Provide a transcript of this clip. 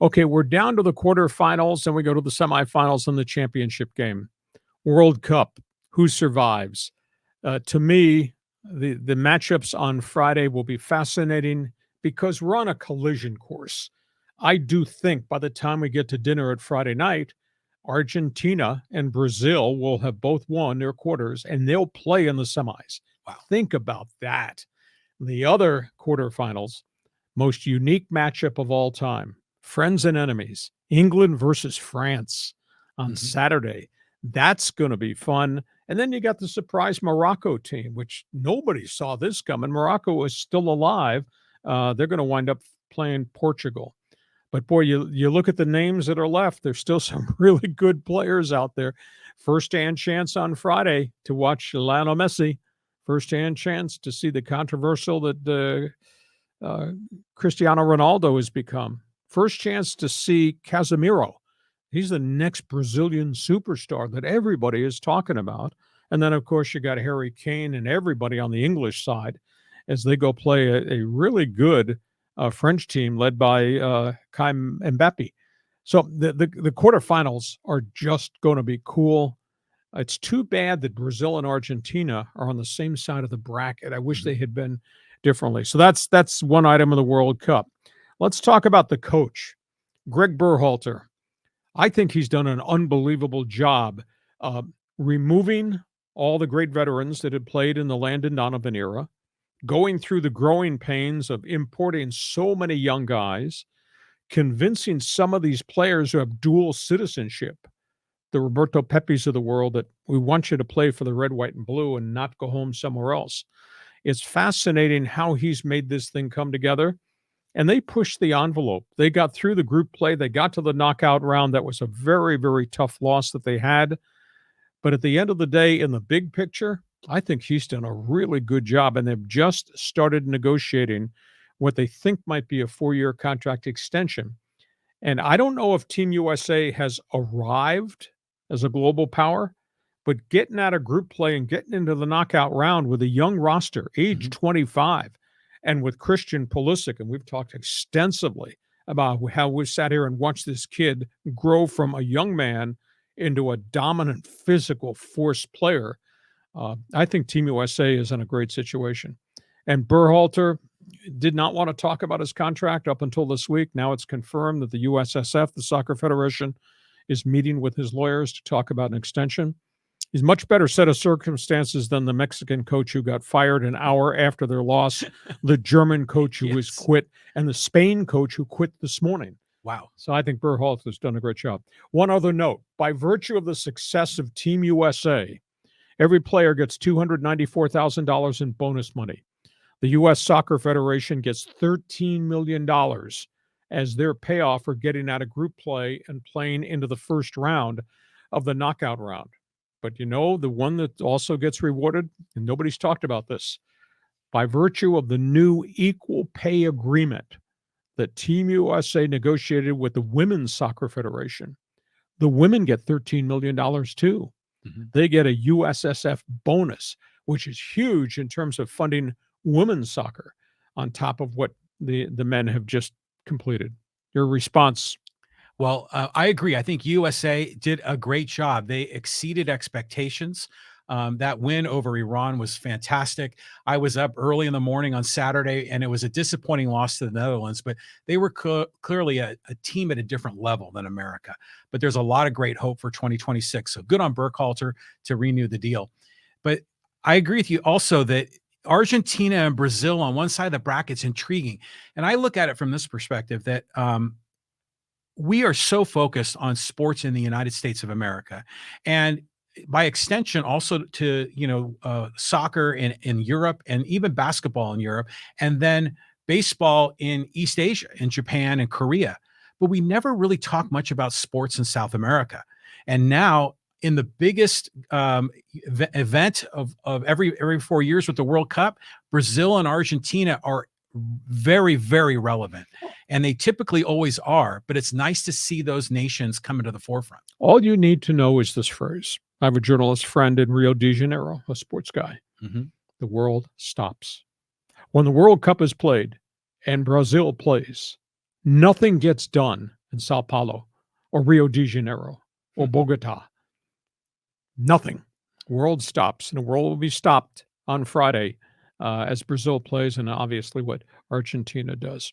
Okay, we're down to the quarterfinals, and we go to the semifinals in the championship game. World Cup, who survives? To me, the matchups on Friday will be fascinating because we're on a collision course. I do think by the time we get to dinner at Friday night, Argentina and Brazil will have both won their quarters and they'll play in the semis. Wow. Think about that. The other quarterfinals, most unique matchup of all time, friends and enemies, England versus France on Saturday. That's going to be fun. And then you got the surprise Morocco team, which nobody saw this coming. Morocco is still alive. They're going to wind up playing Portugal. But boy, you look at the names that are left, there's still some really good players out there. First-hand chance on Friday to watch Lionel Messi. First-hand chance to see the controversial that Cristiano Ronaldo has become. First chance to see Casemiro. He's the next Brazilian superstar that everybody is talking about. And then, of course, you got Harry Kane and everybody on the English side as they go play a really good French team led by Kai Mbappe. So the quarterfinals are just going to be cool. It's too bad that Brazil and Argentina are on the same side of the bracket. I wish they had been differently. So that's one item of the World Cup. Let's talk about the coach, Greg Berhalter. I think he's done an unbelievable job removing all the great veterans that had played in the Landon Donovan era, going through the growing pains of importing so many young guys, convincing some of these players who have dual citizenship, the Roberto Pepis of the world, that we want you to play for the red, white, and blue and not go home somewhere else. It's fascinating how he's made this thing come together. And they pushed the envelope. They got through the group play. They got to the knockout round. That was a very, very tough loss that they had. But at the end of the day, in the big picture, I think he's done a really good job. And they've just started negotiating what they think might be a 4-year contract extension. And I don't know if Team USA has arrived as a global power, but getting out of group play and getting into the knockout round with a young roster, age 25, and with Christian Pulisic, and we've talked extensively about how we sat here and watched this kid grow from a young man into a dominant physical force player. I think Team USA is in a great situation. And Berhalter did not want to talk about his contract up until this week. Now it's confirmed that the USSF, the Soccer Federation, is meeting with his lawyers to talk about an extension. He's much better set of circumstances than the Mexican coach who got fired an hour after their loss, the German coach who was quit, and the Spain coach who quit this morning. Wow. So I think Berhalter has done a great job. One other note, by virtue of the success of Team USA, every player gets $294,000 in bonus money. The U.S. Soccer Federation gets $13 million as their payoff for getting out of group play and playing into the first round of the knockout round. But you know, the one that also gets rewarded, and nobody's talked about this, by virtue of the new equal pay agreement that Team USA negotiated with the Women's Soccer Federation, the women get $13 million too. They get a USSF bonus, which is huge in terms of funding women's soccer on top of what the men have just completed. Your response? Well, I agree. I think USA did a great job. They exceeded expectations. That win over Iran was fantastic. I was up early in the morning on Saturday, and it was a disappointing loss to the Netherlands, but they were clearly a team at a different level than America. But there's a lot of great hope for 2026. So good on Berhalter to renew the deal. But I agree with you also that Argentina and Brazil on one side of the bracket's intriguing. And I look at it from this perspective that we are so focused on sports in the United States of America, and by extension also to soccer in Europe, and even basketball in Europe, and then baseball in East Asia, in Japan and Korea. But we never really talk much about sports in South America. And now in the biggest event of every 4 years with the World Cup, Brazil and Argentina are very, very relevant. And they typically always are, but it's nice to see those nations come into the forefront. All you need to know is this phrase. I have a journalist friend in Rio de Janeiro, a sports guy. The world stops. When the World Cup is played and Brazil plays, nothing gets done in Sao Paulo or Rio de Janeiro or Bogota. Nothing. World stops, and the world will be stopped on Friday as Brazil plays, and obviously what Argentina does.